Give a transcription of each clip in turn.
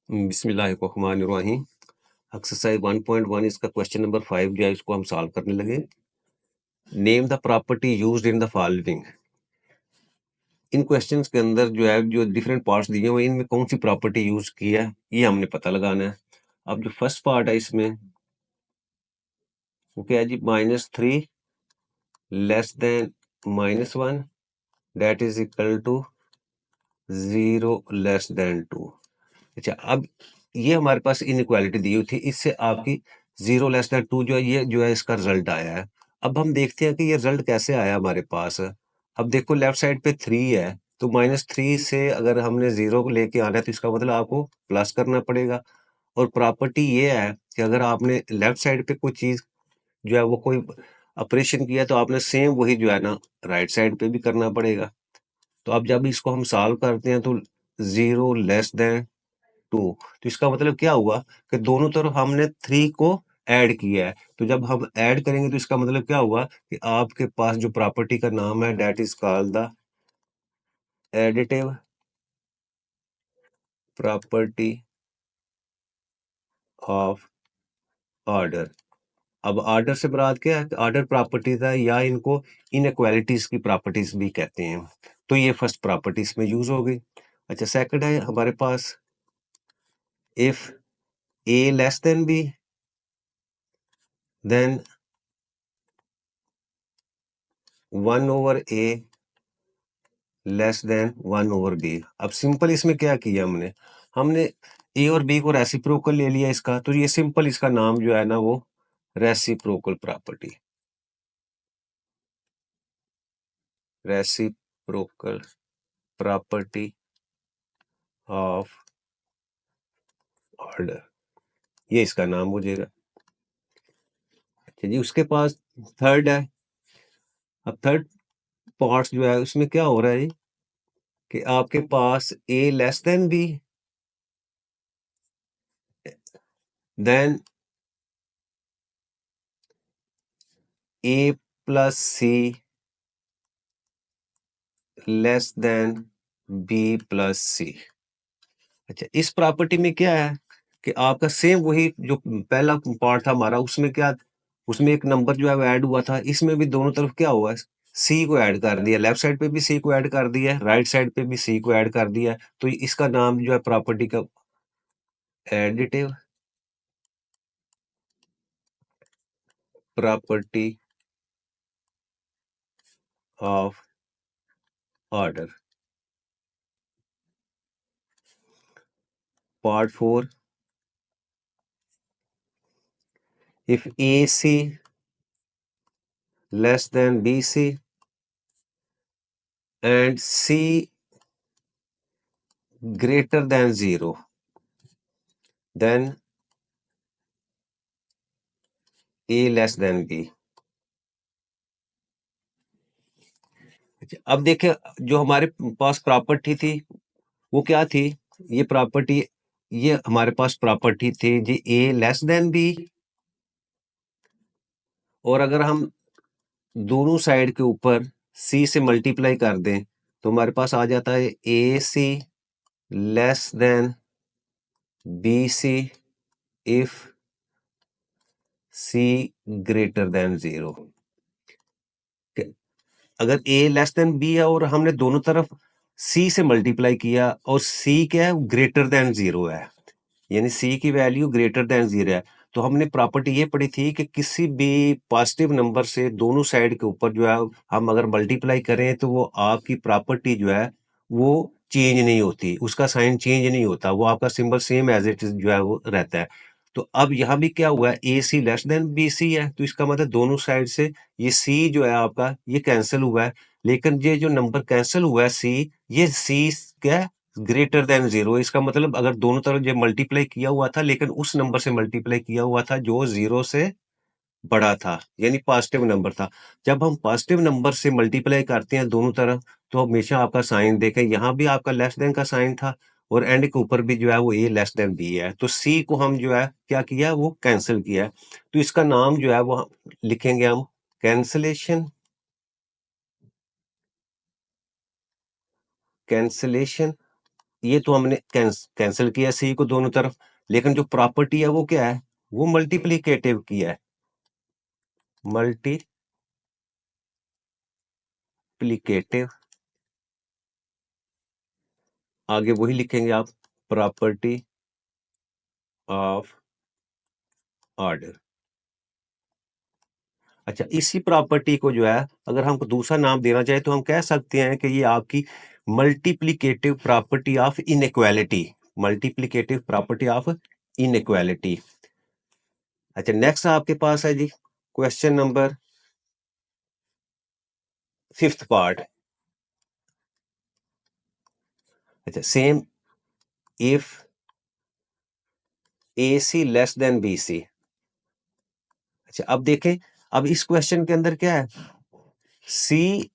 बिस्मिल्लाहिर्रहमानिर्रहीम। एक्सरसाइज 1.1 इसका question number 5 जो है इसको हम सॉल्व करने लगे। Name the property used in the following. In questions के अंदर जो है जो डिफरेंट पार्ट्स दिए हुए हैं इनमें कौन सी प्रॉपर्टी यूज की है ये हमने पता लगाना है। अब जो फर्स्ट पार्ट है इसमें वो क्या है जी, -3 less than -1 that is equal to 0 less than 2। अच्छा, अब ये हमारे पास इनइक्वालिटी दी हुई थी, इससे आपकी 0 लेस देन 2 जो है ये जो है इसका रिजल्ट आया है। अब हम देखते हैं कि ये रिजल्ट कैसे आया हमारे पास। अब देखो लेफ्ट साइड पे 3 है, तो -3 से अगर हमने 0 को लेके आना है तो इसका मतलब आपको प्लस करना पड़ेगा। और प्रॉपर्टी ये है कि अगर आपने लेफ्ट साइड पे कोई चीज जो है वो कोई ऑपरेशन किया तो आपने सेम वही जो है ना राइट साइड पे भी करना पड़ेगा। तो अब जब इसको हम सॉल्व करते हैं तो 0 लेस देन 2, तो इसका मतलब क्या हुआ कि दोनों तरफ हमने 3 को ऐड किया है। तो जब हम ऐड करेंगे तो इसका मतलब क्या हुआ कि आपके पास जो प्रॉपर्टी का नाम है that is called the additive property of order. अब ऑर्डर से मुराद क्या है? ऑर्डर प्रॉपर्टीज है या इनको इनइक्वालिटीज की प्रॉपर्टीज भी कहते हैं। तो ये फर्स्ट प्रॉपर्टी इसमें यूज हो गई। अच्छा, सेकंड है हमारे पास if a less than b then 1/a less than 1/b। अब सिंपल इसमें क्या किया हमने हमने ए और बी को रेसिप्रोकल ले लिया इसका, तो ये सिंपल इसका नाम जो है ना वो reciprocal property, reciprocal property of order, ये इसका नाम हो जाएगा। अच्छा जी, उसके पास थर्ड है। अब थर्ड पार्ट जो है उसमें क्या हो रहा है कि आपके पास ए लेस देन बी देन ए प्लस सी लेस देन बी प्लस सी। अच्छा, इस प्रॉपर्टी में क्या है कि आपका सेम वही जो पहला पार्ट था हमारा, उसमें क्या, उसमें एक नंबर जो है वो ऐड हुआ था, इसमें भी दोनों तरफ क्या हुआ है, सी को ऐड कर दिया, लेफ्ट साइड पे भी सी को ऐड कर दिया है, राइट साइड पे भी सी को ऐड कर दिया है। तो इसका नाम जो है प्रॉपर्टी का additive property of order. Part 4, if A C less than B C and C greater than 0, then A less than B। अब देखिए जो हमारे पास प्रॉपर्टी थी वो क्या थी, ये प्रॉपर्टी, ये हमारे पास प्रॉपर्टी थी जी A लेस देन B। और अगर हम दोनों साइड के ऊपर C से मल्टीप्लाई कर दें तो हमारे पास आ जाता है AC less than BC if C greater than 0। अगर ए लेस देन बी है और हमने दोनों तरफ सी से मल्टीप्लाई किया और सी क्या है, ग्रेटर देन 0 है, यानी सी की वैल्यू ग्रेटर देन 0 है, तो हमने प्रॉपर्टी ये पढ़ी थी कि किसी भी पॉजिटिव नंबर से दोनों साइड के ऊपर जो है हम अगर मल्टीप्लाई करें तो वो आपकी प्रॉपर्टी जो है वो चेंज नहीं होती, उसका साइन चेंज नहीं होता, वो आपका symbol same as it is जो है वो रहता है। तो अब यहाँ भी क्या हुआ है, ए सी लेस देन बी सी है, तो इसका मतलब दोनों साइड से ये सी जो है आपका ये कैंसिल हुआ है, लेकिन ये जो नंबर कैंसिल हुआ है सी, ये सी क्या है, ग्रेटर देन 0। इसका मतलब अगर दोनों तरफ ये मल्टीप्लाई किया हुआ था लेकिन उस नंबर से मल्टीप्लाई किया हुआ था जो 0 से बड़ा था, यानी पॉजिटिव नंबर था। जब हम पॉजिटिव नंबर से मल्टीप्लाई करते हैं दोनों तरफ तो हमेशा आपका साइन देखें, यहाँ भी आपका लेस देन का साइन था और एंड के ऊपर भी जो है वो ए लेस देन बी है, तो सी को हम जो है क्या किया, वो कैंसिल किया है। तो इसका नाम जो है वो लिखेंगे हम कैंसलेशन, कैंसलेशन ये तो हमने कैंसिल किया सी को दोनों तरफ, लेकिन जो प्रॉपर्टी है वो क्या है, वो मल्टीप्लीकेटिव की है, मल्टीप्लीकेटिव। आगे वही लिखेंगे आप, प्रॉपर्टी ऑफ ऑर्डर। अच्छा, इसी प्रॉपर्टी को जो है अगर हमको दूसरा नाम देना चाहे तो हम कह सकते हैं कि ये आपकी multiplicative property of inequality, multiplicative property of inequality. अच्छा, नेक्स्ट आपके पास है जी क्वेश्चन नंबर 5th पार्ट। अच्छा, same if A C less than B C. अच्छा, अब देखें, अब इस क्वेश्चन के अंदर क्या है, सी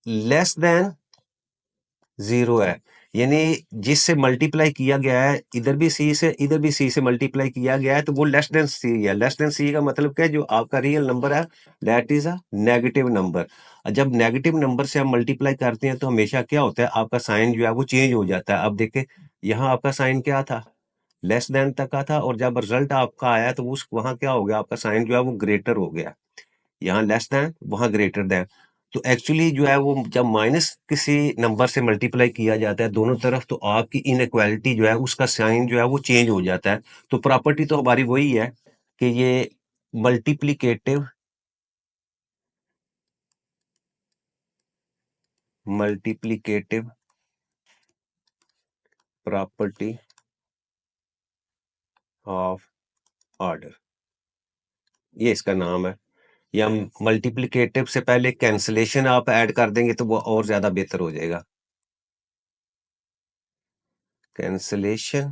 लेस देन 0 है, यानी जिससे मल्टीप्लाई किया गया है, इधर भी सी से इधर भी सी से मल्टीप्लाई किया गया है, तो वो लेस देन सी है। लेस देन सी का मतलब क्या है, जो आपका रियल नंबर है that is a negative number. जब नेगेटिव नंबर से हम मल्टीप्लाई करते हैं तो हमेशा क्या होता है, आपका साइन जो है वो चेंज हो जाता है। अब देखे, यहाँ आपका साइन क्या था, लेस देन तक का था, और जब रिजल्ट आपका आया तो उस वहां क्या हो गया, आपका साइन जो है वो ग्रेटर हो गया, यहाँ लेस देन वहां ग्रेटर देन। तो एक्चुअली जो है वो जब माइनस किसी नंबर से मल्टीप्लाई किया जाता है दोनों तरफ, तो आपकी इनइक्वालिटी जो है उसका साइन जो है वो चेंज हो जाता है। तो प्रॉपर्टी तो हमारी वही है कि ये multiplicative multiplicative property of order, ये इसका नाम है। या मल्टीप्लीकेटिव से पहले कैंसलेशन आप ऐड कर देंगे तो वो और ज्यादा बेहतर हो जाएगा। कैंसलेशन,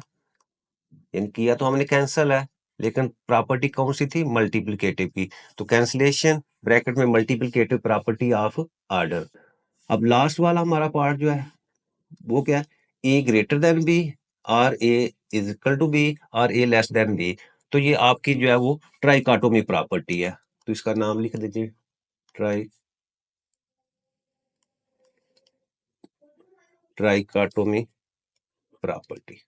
इन किया तो हमने कैंसल है, लेकिन प्रॉपर्टी कौन सी थी, मल्टीप्लिकेटिव की। तो कैंसलेशन ब्रैकेट में मल्टीप्लिकेटिव प्रॉपर्टी ऑफ ऑर्डर। अब लास्ट वाला हमारा पार्ट जो है वो क्या है, ए ग्रेटर देन बी और ए इज इक्वल टू बी और ए लेस देन बी। तो ये आपकी जो है वो ट्राइकोटोमी प्रॉपर्टी है। तो इसका नाम लिख दीजिए, ट्राई ट्राइकोटोमी प्रॉपर्टी।